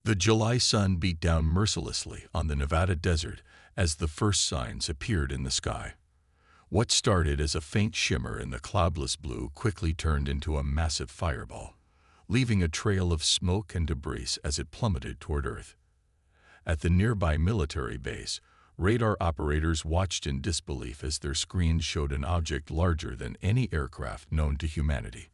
The July sun beat down mercilessly on the Nevada desert as the first signs appeared in the sky. What started as a faint shimmer in the cloudless blue quickly turned into a massive fireball, leaving a trail of smoke and debris as it plummeted toward Earth. At the nearby military base, radar operators watched in disbelief as their screens showed an object larger than any aircraft known to humanity.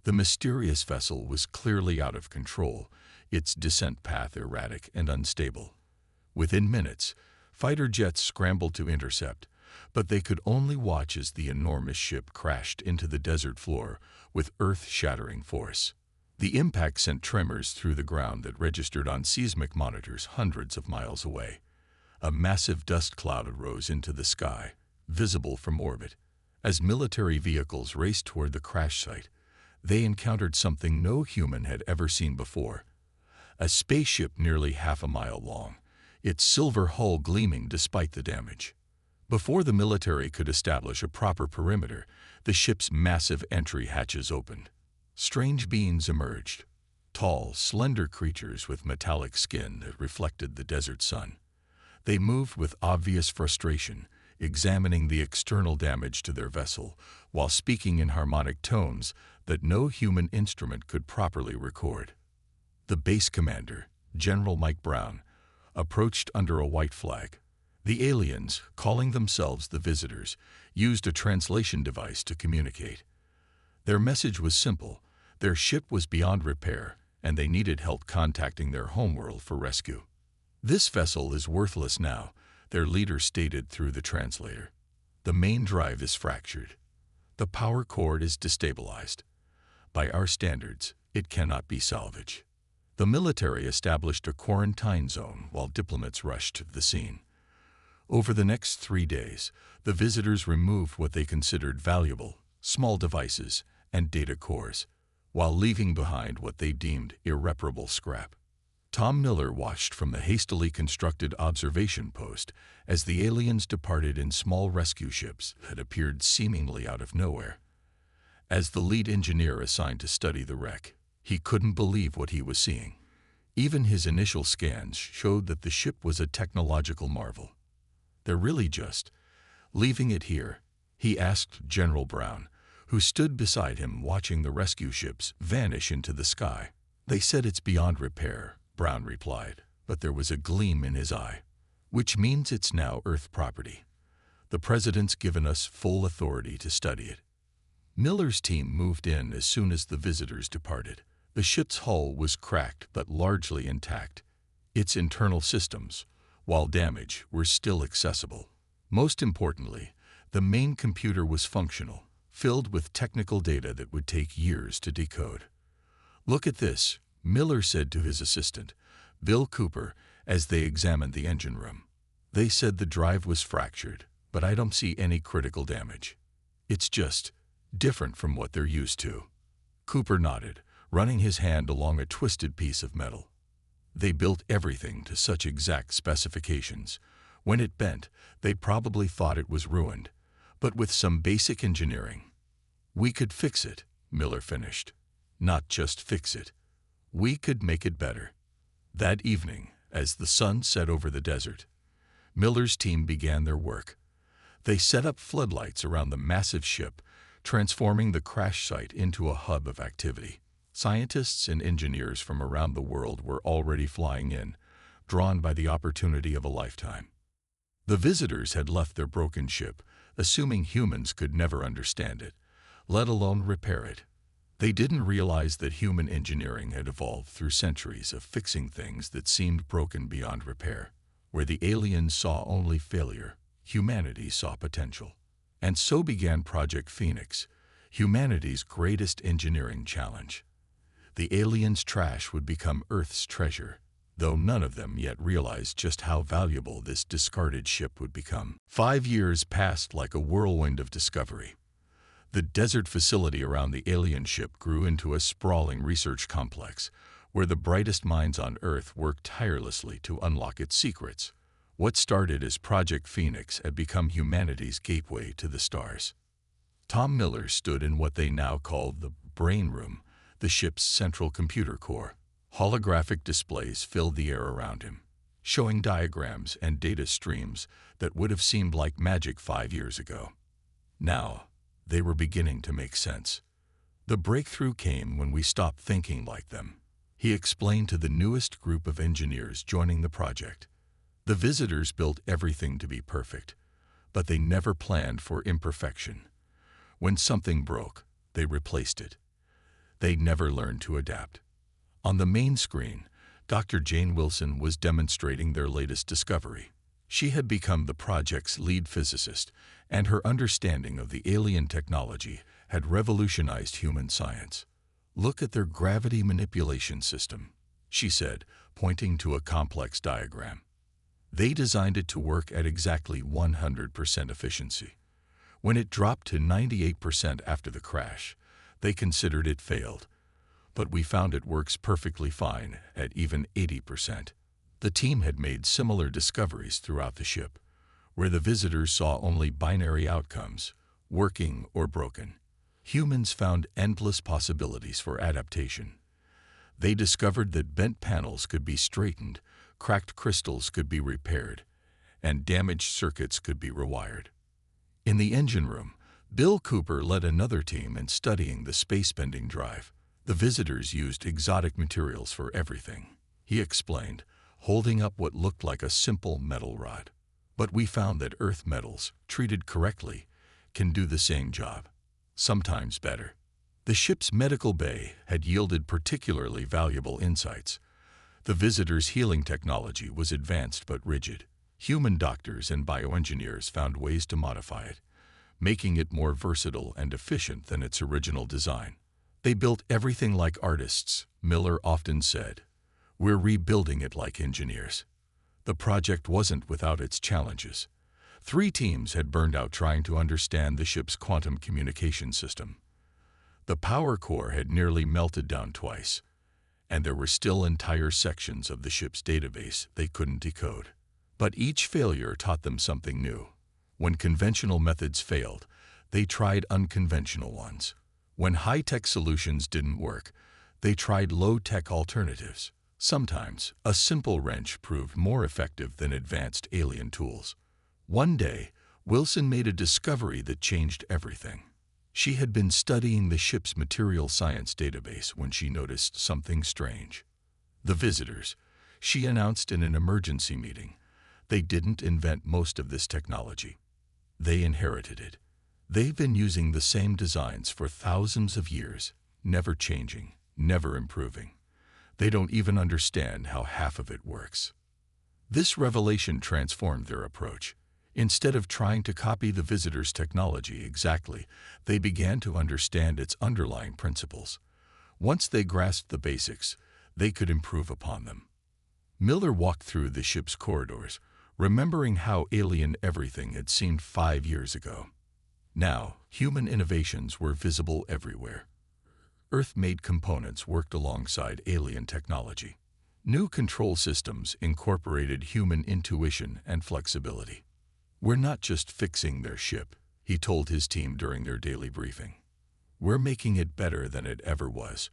The mysterious vessel was clearly out of control, its descent path erratic and unstable. Within minutes, fighter jets scrambled to intercept, but they could only watch as the enormous ship crashed into the desert floor with earth-shattering force. The impact sent tremors through the ground that registered on seismic monitors hundreds of miles away. A massive dust cloud arose into the sky, visible from orbit. As military vehicles raced toward the crash site, they encountered something no human had ever seen before. A spaceship nearly half a mile long, its silver hull gleaming despite the damage. Before the military could establish a proper perimeter, the ship's massive entry hatches opened. Strange beings emerged, tall, slender creatures with metallic skin that reflected the desert sun. They moved with obvious frustration, examining the external damage to their vessel, while speaking in harmonic tones that no human instrument could properly record. The base commander, General Mike Brown, approached under a white flag. The aliens, calling themselves the visitors, used a translation device to communicate. Their message was simple: their ship was beyond repair, and they needed help contacting their homeworld for rescue. "This vessel is worthless now," their leader stated through the translator. "The main drive is fractured. The power cord is destabilized. By our standards, it cannot be salvaged." The military established a quarantine zone while diplomats rushed to the scene. Over the next 3 days, the visitors removed what they considered valuable, small devices, and data cores, while leaving behind what they deemed irreparable scrap. Tom Miller watched from the hastily constructed observation post as the aliens departed in small rescue ships that appeared seemingly out of nowhere. As the lead engineer assigned to study the wreck, he couldn't believe what he was seeing. Even his initial scans showed that the ship was a technological marvel. "They're really just leaving it here?" he asked General Brown, who stood beside him watching the rescue ships vanish into the sky. "They said it's beyond repair," Brown replied, but there was a gleam in his eye. "Which means it's now Earth property. The President's given us full authority to study it." Miller's team moved in as soon as the visitors departed. The ship's hull was cracked but largely intact. Its internal systems, while damaged, were still accessible. Most importantly, the main computer was functional, filled with technical data that would take years to decode. "Look at this," Miller said to his assistant, Bill Cooper, as they examined the engine room. "They said the drive was fractured, but I don't see any critical damage. It's just different from what they're used to." Cooper nodded, running his hand along a twisted piece of metal. "They built everything to such exact specifications. When it bent, they probably thought it was ruined, but with some basic engineering, we could fix it," Miller finished. "Not just fix it. We could make it better." That evening, as the sun set over the desert, Miller's team began their work. They set up floodlights around the massive ship, transforming the crash site into a hub of activity. Scientists and engineers from around the world were already flying in, drawn by the opportunity of a lifetime. The visitors had left their broken ship, assuming humans could never understand it, let alone repair it. They didn't realize that human engineering had evolved through centuries of fixing things that seemed broken beyond repair. Where the aliens saw only failure, humanity saw potential. And so began Project Phoenix, humanity's greatest engineering challenge. The aliens' trash would become Earth's treasure, though none of them yet realized just how valuable this discarded ship would become. 5 years passed like a whirlwind of discovery. The desert facility around the alien ship grew into a sprawling research complex, where the brightest minds on Earth worked tirelessly to unlock its secrets. What started as Project Phoenix had become humanity's gateway to the stars. Tom Miller stood in what they now called the brain room, the ship's central computer core. Holographic displays filled the air around him, showing diagrams and data streams that would have seemed like magic 5 years ago. Now, they were beginning to make sense. The breakthrough came when we stopped thinking like them. He explained to the newest group of engineers joining the project. The visitors built everything to be perfect, but they never planned for imperfection. When something broke, they replaced it. They never learned to adapt. On the main screen, Dr. Jane Wilson was demonstrating their latest discovery. She had become the project's lead physicist, and her understanding of the alien technology had revolutionized human science. "Look at their gravity manipulation system," she said, pointing to a complex diagram. They designed it to work at exactly 100% efficiency. When it dropped to 98% after the crash, they considered it failed. But we found it works perfectly fine at even 80%. The team had made similar discoveries throughout the ship, where the visitors saw only binary outcomes, working or broken. Humans found endless possibilities for adaptation. They discovered that bent panels could be straightened, cracked crystals could be repaired, and damaged circuits could be rewired. In the engine room, Bill Cooper led another team in studying the space-bending drive. The visitors used exotic materials for everything, he explained, holding up what looked like a simple metal rod. But we found that Earth metals, treated correctly, can do the same job, sometimes better. The ship's medical bay had yielded particularly valuable insights. The visitors' healing technology was advanced but rigid. Human doctors and bioengineers found ways to modify it, making it more versatile and efficient than its original design. They built everything like artists, Miller often said. "We're rebuilding it like engineers." The project wasn't without its challenges. 3 teams had burned out trying to understand the ship's quantum communication system. The power core had nearly melted down twice, and there were still entire sections of the ship's database they couldn't decode. But each failure taught them something new. When conventional methods failed, they tried unconventional ones. When high-tech solutions didn't work, they tried low-tech alternatives. Sometimes, a simple wrench proved more effective than advanced alien tools. One day, Wilson made a discovery that changed everything. She had been studying the ship's material science database when she noticed something strange. The visitors, she announced in an emergency meeting, they didn't invent most of this technology. They inherited it. They've been using the same designs for thousands of years, never changing, never improving. They don't even understand how half of it works. This revelation transformed their approach. Instead of trying to copy the visitors' technology exactly, they began to understand its underlying principles. Once they grasped the basics, they could improve upon them. Miller walked through the ship's corridors, remembering how alien everything had seemed 5 years ago. Now, human innovations were visible everywhere. Earth-made components worked alongside alien technology. New control systems incorporated human intuition and flexibility. "We're not just fixing their ship," he told his team during their daily briefing. "We're making it better than it ever was.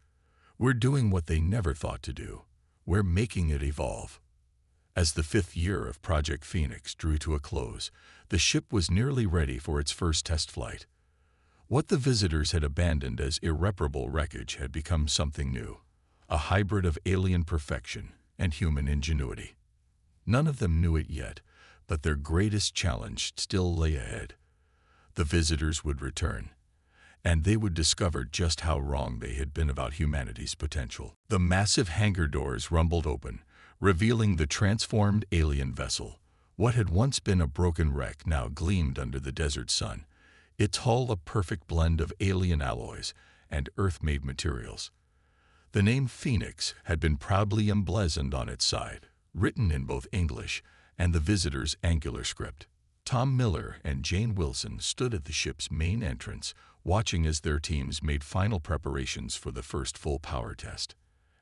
We're doing what they never thought to do. We're making it evolve." As the 5th year of Project Phoenix drew to a close, the ship was nearly ready for its first test flight. What the visitors had abandoned as irreparable wreckage had become something new, a hybrid of alien perfection and human ingenuity. None of them knew it yet, but their greatest challenge still lay ahead. The visitors would return, and they would discover just how wrong they had been about humanity's potential. The massive hangar doors rumbled open, revealing the transformed alien vessel. What had once been a broken wreck now gleamed under the desert sun, its hull a perfect blend of alien alloys and Earth-made materials. The name Phoenix had been proudly emblazoned on its side, written in both English and the visitors' angular script. Tom Miller and Jane Wilson stood at the ship's main entrance, watching as their teams made final preparations for the first full power test.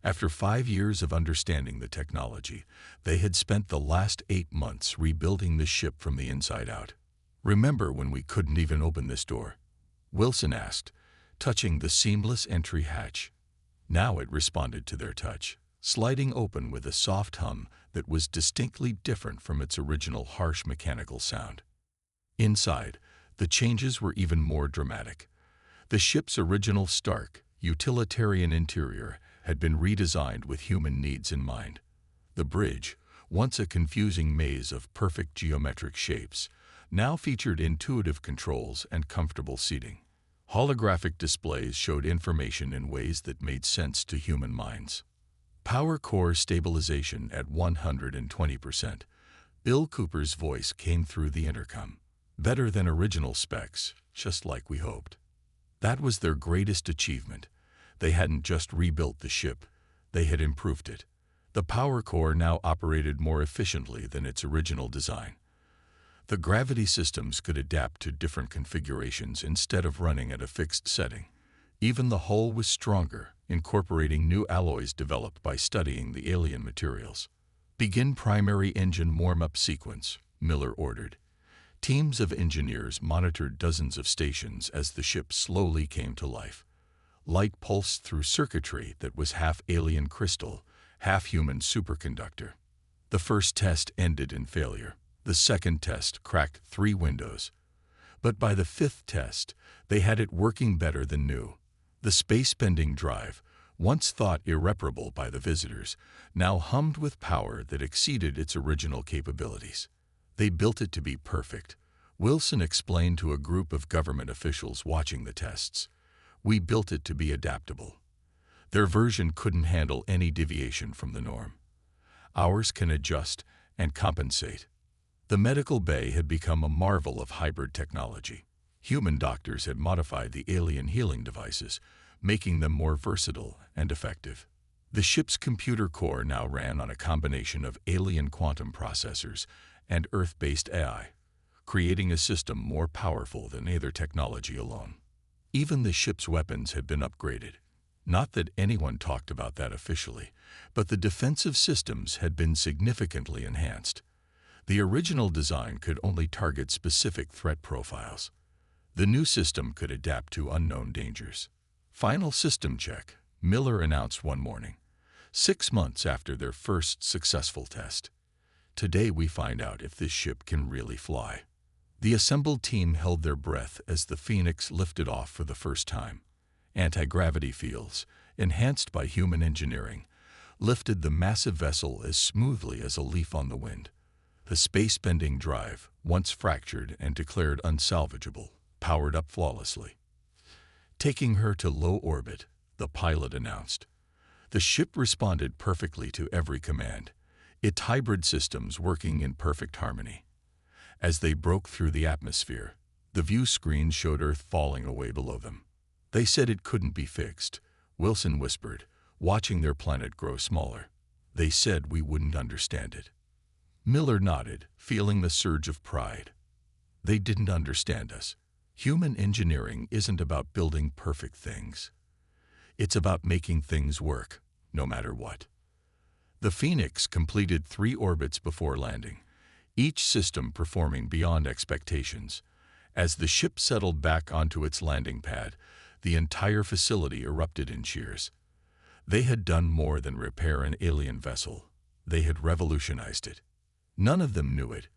After 5 years of understanding the technology, they had spent the last 8 months rebuilding the ship from the inside out. "Remember when we couldn't even open this door?" Wilson asked, touching the seamless entry hatch. Now it responded to their touch, sliding open with a soft hum that was distinctly different from its original harsh mechanical sound. Inside, the changes were even more dramatic. The ship's original stark, utilitarian interior had been redesigned with human needs in mind. The bridge, once a confusing maze of perfect geometric shapes, now featured intuitive controls and comfortable seating. Holographic displays showed information in ways that made sense to human minds. Power core stabilization at 120%. Bill Cooper's voice came through the intercom. Better than original specs, just like we hoped. That was their greatest achievement. They hadn't just rebuilt the ship, they had improved it. The power core now operated more efficiently than its original design. The gravity systems could adapt to different configurations instead of running at a fixed setting. Even the hull was stronger, incorporating new alloys developed by studying the alien materials. Begin primary engine warm-up sequence, Miller ordered. Teams of engineers monitored dozens of stations as the ship slowly came to life. Light pulsed through circuitry that was half alien crystal, half human superconductor. The first test ended in failure. The second test cracked 3 windows. But by the 5th test, they had it working better than new. The space-bending drive, once thought irreparable by the visitors, now hummed with power that exceeded its original capabilities. They built it to be perfect. Wilson explained to a group of government officials watching the tests. We built it to be adaptable. Their version couldn't handle any deviation from the norm. Ours can adjust and compensate. The medical bay had become a marvel of hybrid technology. Human doctors had modified the alien healing devices, making them more versatile and effective. The ship's computer core now ran on a combination of alien quantum processors and Earth-based AI, creating a system more powerful than either technology alone. Even the ship's weapons had been upgraded. Not that anyone talked about that officially, but the defensive systems had been significantly enhanced. The original design could only target specific threat profiles. The new system could adapt to unknown dangers. Final system check, Miller announced one morning, 6 months after their first successful test. Today we find out if this ship can really fly. The assembled team held their breath as the Phoenix lifted off for the first time. Anti-gravity fields, enhanced by human engineering, lifted the massive vessel as smoothly as a leaf on the wind. The space-bending drive, once fractured and declared unsalvageable, powered up flawlessly. Taking her to low orbit, the pilot announced. The ship responded perfectly to every command, its hybrid systems working in perfect harmony. As they broke through the atmosphere, the view screen showed Earth falling away below them. They said it couldn't be fixed, Wilson whispered, watching their planet grow smaller. They said we wouldn't understand it. Miller nodded, feeling the surge of pride. They didn't understand us. Human engineering isn't about building perfect things. It's about making things work, no matter what. The Phoenix completed 3 orbits before landing, each system performing beyond expectations. As the ship settled back onto its landing pad, the entire facility erupted in cheers. They had done more than repair an alien vessel. They had revolutionized it. None of them knew it,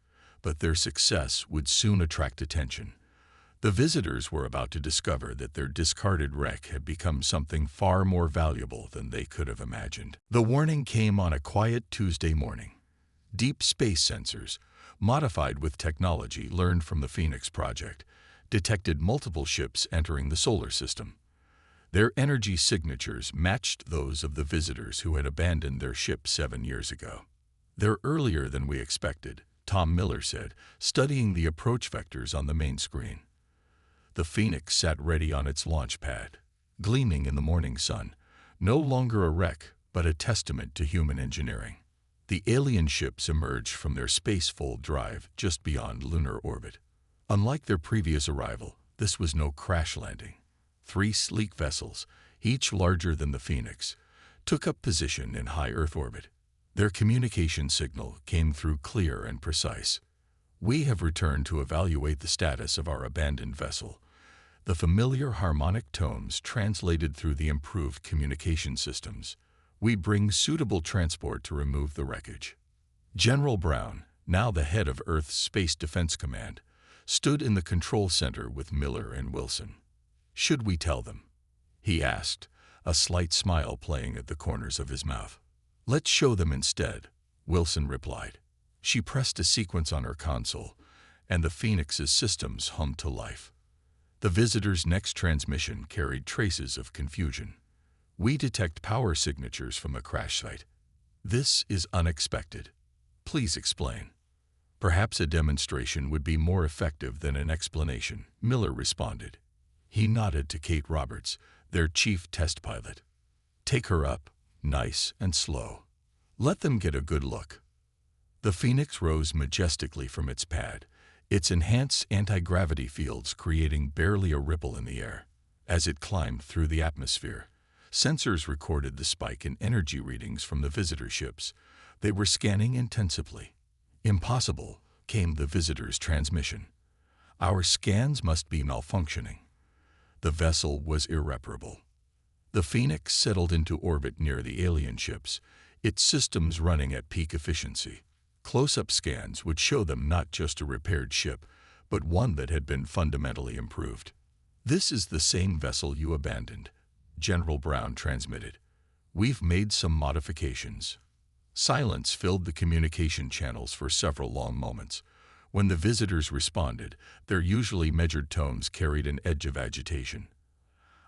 but their success would soon attract attention. The visitors were about to discover that their discarded wreck had become something far more valuable than they could have imagined. The warning came on a quiet Tuesday morning. Deep space sensors, modified with technology learned from the Phoenix project, detected multiple ships entering the solar system. Their energy signatures matched those of the visitors who had abandoned their ship 7 years ago. They're earlier than we expected, Tom Miller said, studying the approach vectors on the main screen. The Phoenix sat ready on its launch pad, gleaming in the morning sun, no longer a wreck, but a testament to human engineering. The alien ships emerged from their spacefold drive just beyond lunar orbit. Unlike their previous arrival, this was no crash landing. 3 sleek vessels, each larger than the Phoenix, took up position in high Earth orbit. Their communication signal came through clear and precise. We have returned to evaluate the status of our abandoned vessel. The familiar harmonic tones translated through the improved communication systems. We bring suitable transport to remove the wreckage. General Brown, now the head of Earth's Space Defense Command, stood in the control center with Miller and Wilson. "Should we tell them?" he asked, a slight smile playing at the corners of his mouth. "Let's show them instead," Wilson replied. She pressed a sequence on her console, and the Phoenix's systems hummed to life. The visitor's next transmission carried traces of confusion. "We detect power signatures from a crash site. This is unexpected. Please explain." "Perhaps a demonstration would be more effective than an explanation," Miller responded. He nodded to Kate Roberts, their chief test pilot. "Take her up, nice and slow. Let them get a good look." The Phoenix rose majestically from its pad, its enhanced anti-gravity fields creating barely a ripple in the air. As it climbed through the atmosphere, sensors recorded the spike in energy readings from the visitor ships. They were scanning intensively. "Impossible," came the visitor's transmission. "Our scans must be malfunctioning." The vessel was irreparable. The Phoenix settled into orbit near the alien ships, its systems running at peak efficiency. Close-up scans would show them not just a repaired ship, but one that had been fundamentally improved. "This is the same vessel you abandoned," General Brown transmitted. "We've made some modifications." Silence filled the communication channels for several long moments. When the visitors responded, their usually measured tones carried an edge of agitation.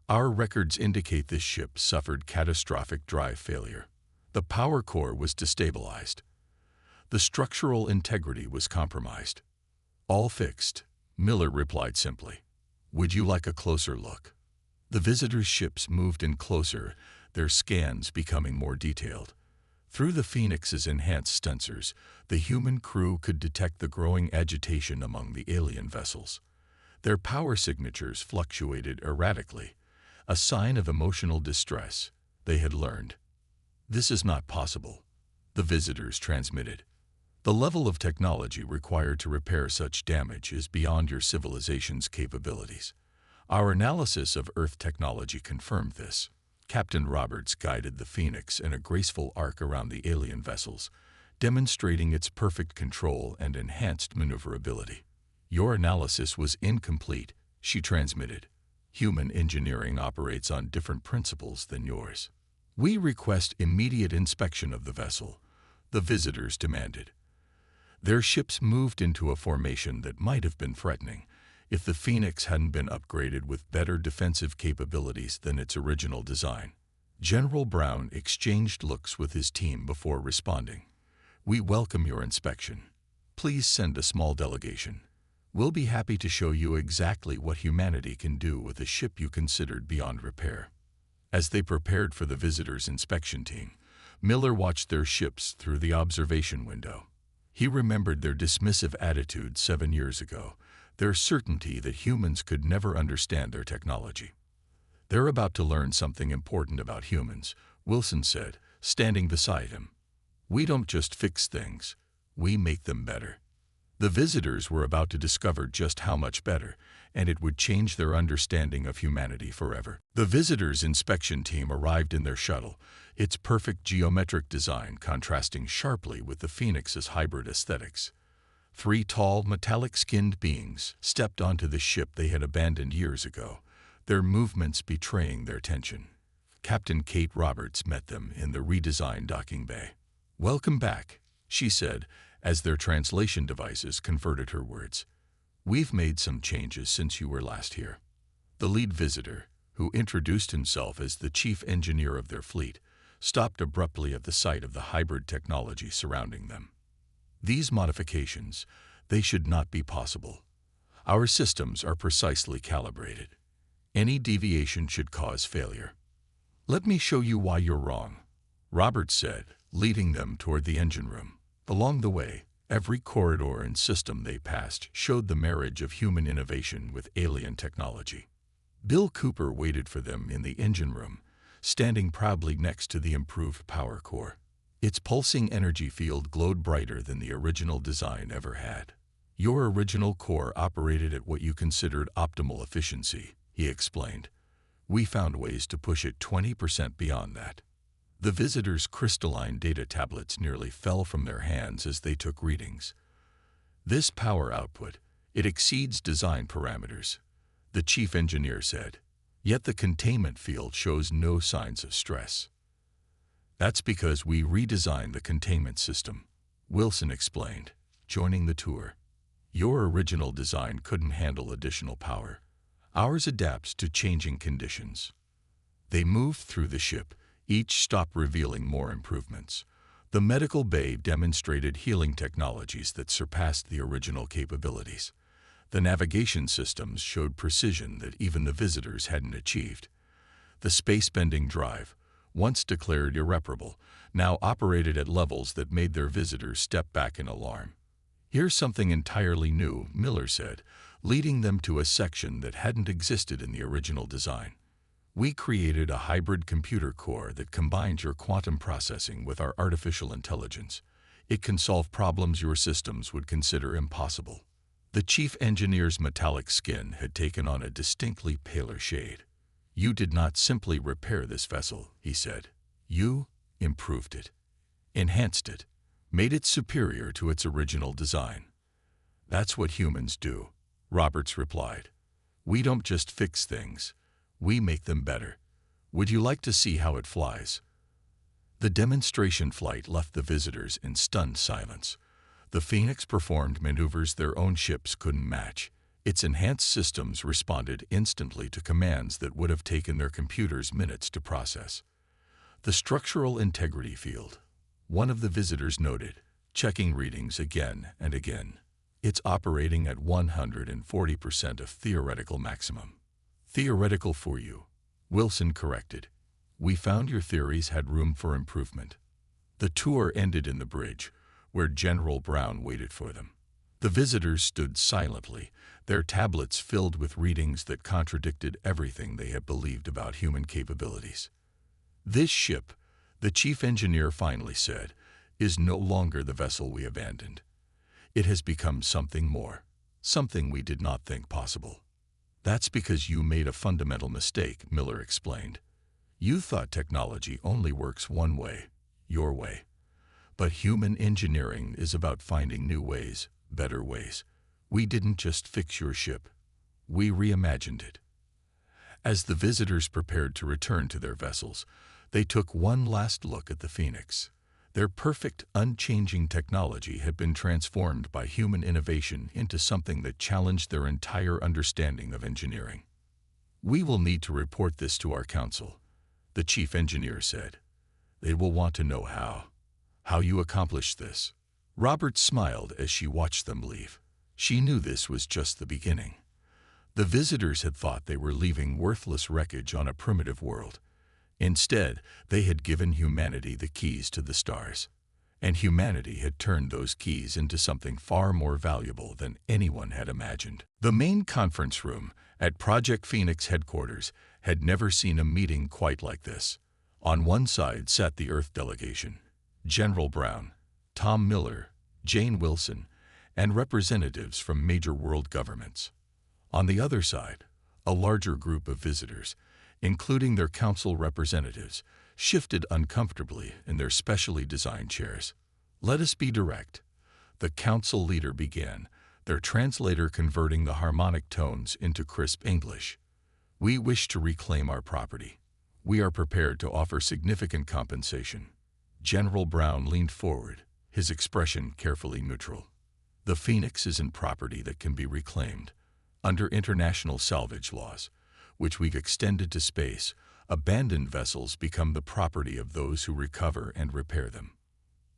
"Our records indicate this ship suffered catastrophic drive failure. The power core was destabilized. The structural integrity was compromised." "All fixed," Miller replied simply. "Would you like a closer look?" The visitors' ships moved in closer, their scans becoming more detailed. Through the Phoenix's enhanced sensors, the human crew could detect the growing agitation among the alien vessels. Their power signatures fluctuated erratically, a sign of emotional distress, they had learned. "This is not possible," the visitors transmitted. "The level of technology required to repair such damage is beyond your civilization's capabilities. Our analysis of Earth technology confirmed this." Captain Roberts guided the Phoenix in a graceful arc around the alien vessels, demonstrating its perfect control and enhanced maneuverability. "Your analysis was incomplete," she transmitted. "Human engineering operates on different principles than yours." "We request immediate inspection of the vessel," the visitors demanded. Their ships moved into a formation that might have been threatening if the Phoenix hadn't been upgraded with better defensive capabilities than its original design. General Brown exchanged looks with his team before responding. "We welcome your inspection. Please send a small delegation. We'll be happy to show you exactly what humanity can do with a ship you considered beyond repair." As they prepared for the visitors' inspection team, Miller watched their ships through the observation window. He remembered their dismissive attitude 7 years ago, their certainty that humans could never understand their technology. "They're about to learn something important about humans," Wilson said, standing beside him. "We don't just fix things, we make them better." The visitors were about to discover just how much better, and it would change their understanding of humanity forever. The visitors' inspection team arrived in their shuttle, its perfect geometric design contrasting sharply with the Phoenix's hybrid aesthetics. 3 tall, metallic-skinned beings stepped onto the ship they had abandoned years ago, their movements betraying their tension. Captain Kate Roberts met them in the redesigned docking bay. "Welcome back," she said, as their translation devices converted her words. "We've made some changes since you were last here." The lead visitor, who introduced himself as the chief engineer of their fleet, stopped abruptly at the sight of the hybrid technology surrounding them. "These modifications, they should not be possible. Our systems are precisely calibrated. Any deviation should cause failure." "Let me show you why you're wrong," Roberts said, leading them toward the engine room. Along the way, every corridor and system they passed showed the marriage of human innovation with alien technology. Bill Cooper waited for them in the engine room, standing proudly next to the improved power core. Its pulsing energy field glowed brighter than the original design ever had. "Your original core operated at what you considered optimal efficiency," he explained. "We found ways to push it 20% beyond that." The visitors' crystalline data tablets nearly fell from their hands as they took readings. "This power output, it exceeds design parameters," the chief engineer said. "Yet the containment field shows no signs of stress." "That's because we redesigned the containment system," Wilson explained, joining the tour. "Your original design couldn't handle additional power. Ours adapts to changing conditions." They moved through the ship, each stop revealing more improvements. The medical bay demonstrated healing technologies that surpassed the original capabilities. The navigation systems showed precision that even the visitors hadn't achieved. The space-bending drive, once declared irreparable, now operated at levels that made their visitors step back in alarm. "Here's something entirely new," Miller said, leading them to a section that hadn't existed in the original design. "We created a hybrid computer core that combines your quantum processing with our artificial intelligence. It can solve problems your systems would consider impossible." The chief engineer's metallic skin had taken on a distinctly paler shade. "You did not simply repair this vessel," he said. "You improved it, enhanced it, made it superior to its original design." "That's what humans do," Roberts replied. "We don't just fix things. We make them better. Would you like to see how it flies?" The demonstration flight left the visitors in stunned silence. The Phoenix performed maneuvers their own ships couldn't match. Its enhanced systems responded instantly to commands that would have taken their computers minutes to process. "The structural integrity field," one of the visitors noted, checking readings again and again. "It's operating at 140% of theoretical maximum." "Theoretical for you," Wilson corrected. "We found your theories had room for improvement." The tour ended in the bridge, where General Brown waited for them. The visitors stood silently, their tablets filled with readings that contradicted everything they had believed about human capabilities. "This ship," the chief engineer finally said, "is no longer the vessel we abandoned. It has become something more, something we did not think possible." "That's because you made a fundamental mistake," Miller explained. "You thought technology only works one way, your way. But human engineering is about finding new ways, better ways. We didn't just fix your ship. We reimagined it." As the visitors prepared to return to their vessels, they took one last look at the Phoenix. Their perfect, unchanging technology had been transformed by human innovation into something that challenged their entire understanding of engineering. "We will need to report this to our council," the chief engineer said. "They will want to know how you accomplished this." Roberts smiled as she watched them leave. She knew this was just the beginning. The visitors had thought they were leaving worthless wreckage on a primitive world. Instead, they had given humanity the keys to the stars. And humanity had turned those keys into something far more valuable than anyone had imagined. The main conference room at Project Phoenix headquarters had never seen a meeting quite like this. On one side sat the Earth delegation, General Brown, Tom Miller, Jane Wilson, and representatives from major world governments. On the other side, a larger group of visitors, including their council representatives, shifted uncomfortably in their specially designed chairs. "Let us be direct," the council leader began, their translator converting the harmonic tones into crisp English. "We wish to reclaim our property. We are prepared to offer significant compensation." General Brown leaned forward, his expression carefully neutral. "The Phoenix isn't property that can be reclaimed. Under international salvage laws, which we've extended to space, abandoned vessels become the property of those who recover and repair them."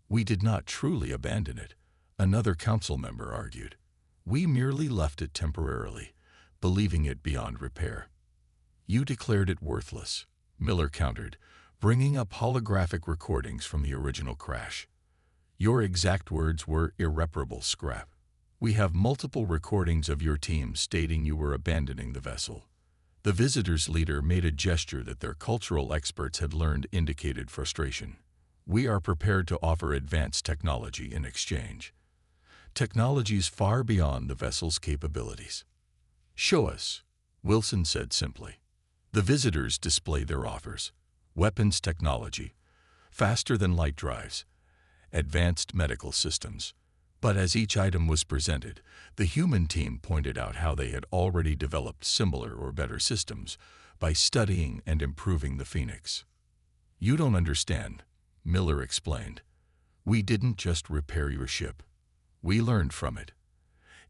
"We did not truly abandon it," another council member argued. "We merely left it temporarily, believing it beyond repair." "You declared it worthless," Miller countered, bringing up holographic recordings from the original crash. "Your exact words were irreparable scrap. We have multiple recordings of your team stating you were abandoning the vessel." The visitors' leader made a gesture that their cultural experts had learned indicated frustration. "We are prepared to offer advanced technology in exchange. Technologies far beyond the vessel's capabilities." "Show us," Wilson said simply. The visitors displayed their offers: weapons technology, faster than light drives, advanced medical systems. But as each item was presented, the human team pointed out how they had already developed similar or better systems by studying and improving the Phoenix. "You don't understand," Miller explained. "We didn't just repair your ship. We learned from it.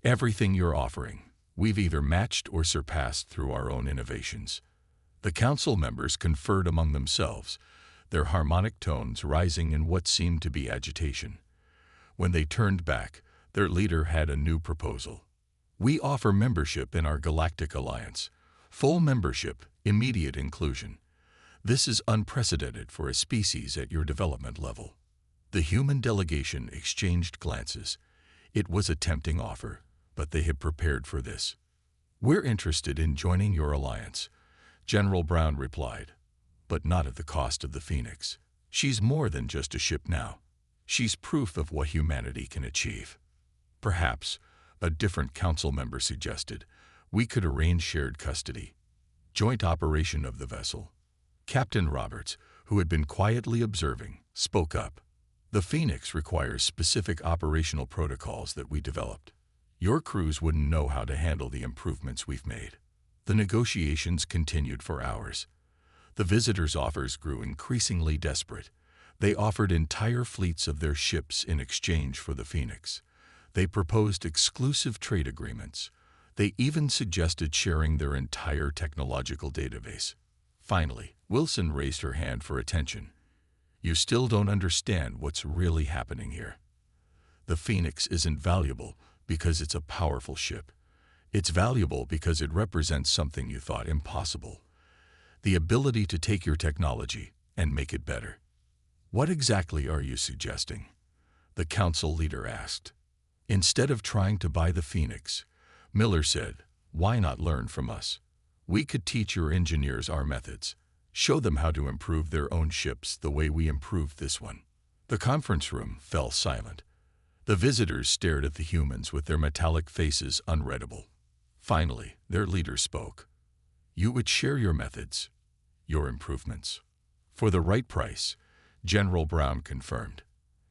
Everything you're offering, we've either matched or surpassed through our own innovations." The council members conferred among themselves, their harmonic tones rising in what seemed to be agitation. When they turned back, their leader had a new proposal. "We offer membership in our Galactic Alliance. Full membership, immediate inclusion. This is unprecedented for a species at your development level." The human delegation exchanged glances. It was a tempting offer, but they had prepared for this. "We're interested in joining your alliance," General Brown replied, "but not at the cost of the Phoenix. She's more than just a ship now. She's proof of what humanity can achieve." "Perhaps," a different council member suggested, "we could arrange shared custody, joint operation of the vessel." Captain Roberts, who had been quietly observing, spoke up. "The Phoenix requires specific operational protocols that we developed. Your crews wouldn't know how to handle the improvements we've made." The negotiations continued for hours. The visitors' offers grew increasingly desperate. They offered entire fleets of their ships in exchange for the Phoenix. They proposed exclusive trade agreements. They even suggested sharing their entire technological database. Finally, Wilson raised her hand for attention. "You still don't understand what's really happening here. The Phoenix isn't valuable because it's a powerful ship. It's valuable because it represents something you thought impossible: the ability to take your technology and make it better." "What exactly are you suggesting?" the council leader asked. "Instead of trying to buy the Phoenix," Miller said, "why not learn from us? We could teach your engineers our methods, show them how to improve their own ships the way we improved this one." The conference room fell silent. The visitors stared at the humans with their metallic faces unreadable. Finally, their leader spoke. "You would share your methods, your improvements, for the right price," General Brown confirmed,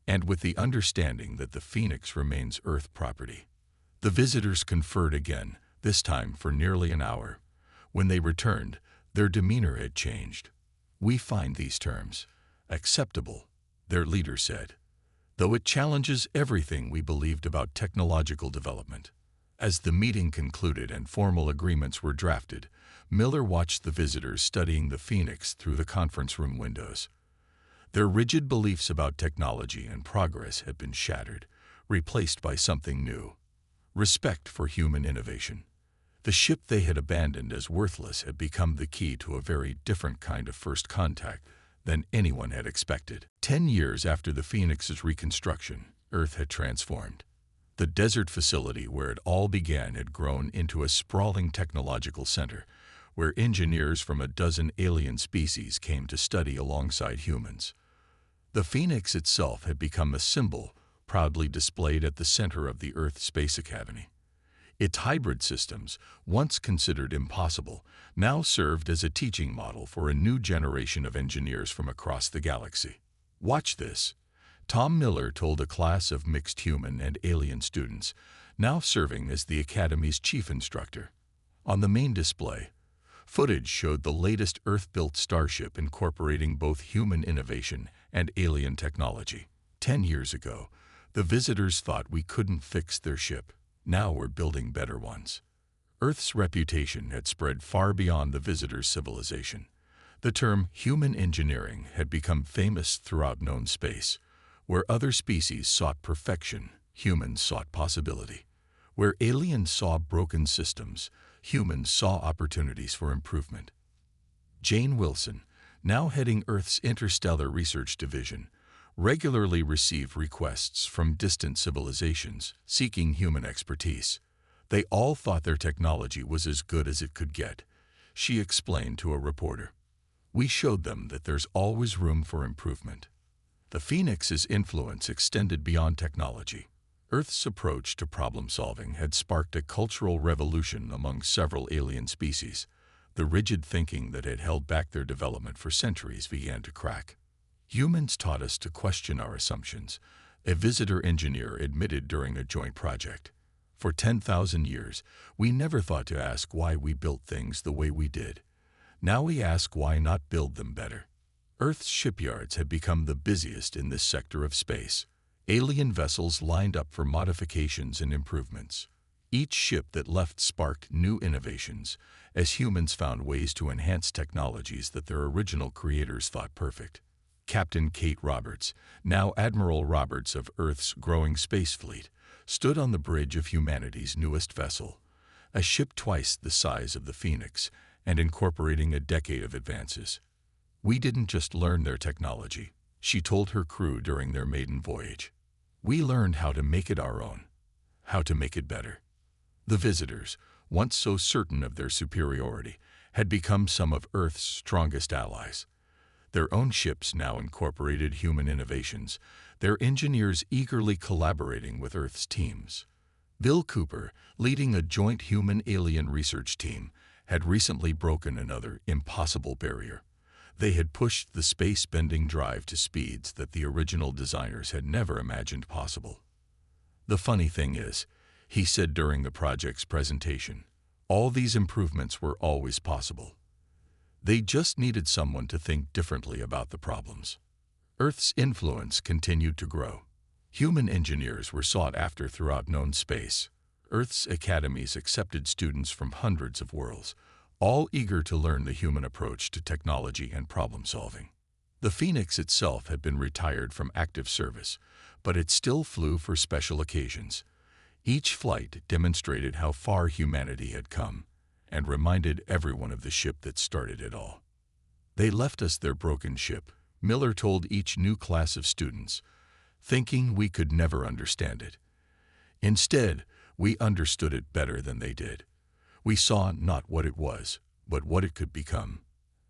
"and with the understanding that the Phoenix remains Earth property." The visitors conferred again, this time for nearly an hour. When they returned, their demeanor had changed. "We find these terms acceptable," their leader said, "though it challenges everything we believed about technological development." As the meeting concluded and formal agreements were drafted, Miller watched the visitors studying the Phoenix through the conference room windows. Their rigid beliefs about technology and progress had been shattered, replaced by something new: respect for human innovation. The ship they had abandoned as worthless had become the key to a very different kind of first contact than anyone had expected. 10 years after the Phoenix's reconstruction, Earth had transformed. The desert facility where it all began had grown into a sprawling technological center, where engineers from a dozen alien species came to study alongside humans. The Phoenix itself had become a symbol, proudly displayed at the center of the Earth Space Academy. Its hybrid systems, once considered impossible, now served as a teaching model for a new generation of engineers from across the galaxy. "Watch this," Tom Miller told a class of mixed human and alien students, now serving as the Academy's chief instructor. On the main display, footage showed the latest Earth-built starship incorporating both human innovation and alien technology. 10 years ago, the visitors thought we couldn't fix their ship. Now we're building better ones. Earth's reputation had spread far beyond the visitors' civilization. The term human engineering had become famous throughout known space. Where other species sought perfection, humans sought possibility. Where aliens saw broken systems, humans saw opportunities for improvement. Jane Wilson, now heading Earth's Interstellar Research Division, regularly received requests from distant civilizations seeking human expertise. They all thought their technology was as good as it could get, she explained to a reporter. "We showed them that there's always room for improvement." The Phoenix's influence extended beyond technology. Earth's approach to problem-solving had sparked a cultural revolution among several alien species. The rigid thinking that had held back their development for centuries began to crack. Humans taught us to question our assumptions, a visitor engineer admitted during a joint project. For 10,000 years, we never thought to ask why we built things the way we did. Now we ask why not build them better. Earth's shipyards had become the busiest in this sector of space. Alien vessels lined up for modifications and improvements. Each ship that left sparked new innovations, as humans found ways to enhance technologies that their original creators thought perfect. Captain Kate Roberts, now Admiral Roberts of Earth's growing space fleet, stood on the bridge of humanity's newest vessel, a ship twice the size of the Phoenix and incorporating a decade of advances. "We didn't just learn their technology," she told her crew during their maiden voyage. "We learned how to make it our own, how to make it better." The visitors, once so certain of their superiority, had become some of Earth's strongest allies. Their own ships now incorporated human innovations, their engineers eagerly collaborating with Earth's teams. Bill Cooper, leading a joint human-alien research team, had recently broken another impossible barrier. They had pushed the space-bending drive to speeds that the original designers had never imagined possible. "The funny thing is," he said during the project's presentation, "all these improvements were always possible. They just needed someone to think differently about the problems." Earth's influence continued to grow. Human engineers were sought after throughout known space. Earth's academies accepted students from hundreds of worlds, all eager to learn the human approach to technology and problem-solving. The Phoenix itself had been retired from active service, but it still flew for special occasions. Each flight demonstrated how far humanity had come and reminded everyone of the ship that started it all. "They left us their broken ship," Miller told each new class of students, "thinking we could never understand it. Instead, we understood it better than they did. We saw not what it was, but what it could become."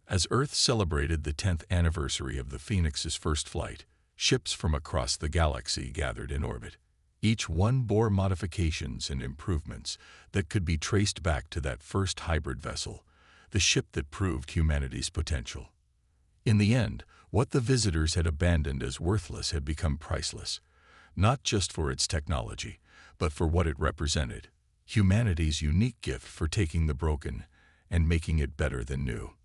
As Earth celebrated the 10th anniversary of the Phoenix's first flight, ships from across the galaxy gathered in orbit. Each one bore modifications and improvements that could be traced back to that first hybrid vessel, the ship that proved humanity's potential. In the end, what the visitors had abandoned as worthless had become priceless, not just for its technology, but for what it represented: humanity's unique gift for taking the broken and making it better than new.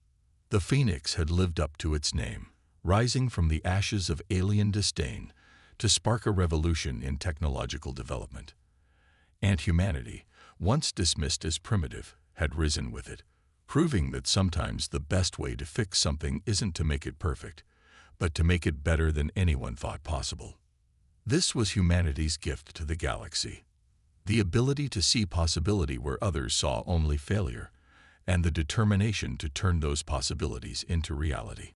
The Phoenix had lived up to its name, rising from the ashes of alien disdain to spark a revolution in technological development. And humanity, once dismissed as primitive, had risen with it, proving that sometimes the best way to fix something isn't to make it perfect, but to make it better than anyone thought possible. This was humanity's gift to the galaxy: the ability to see possibility where others saw only failure, and the determination to turn those possibilities into reality.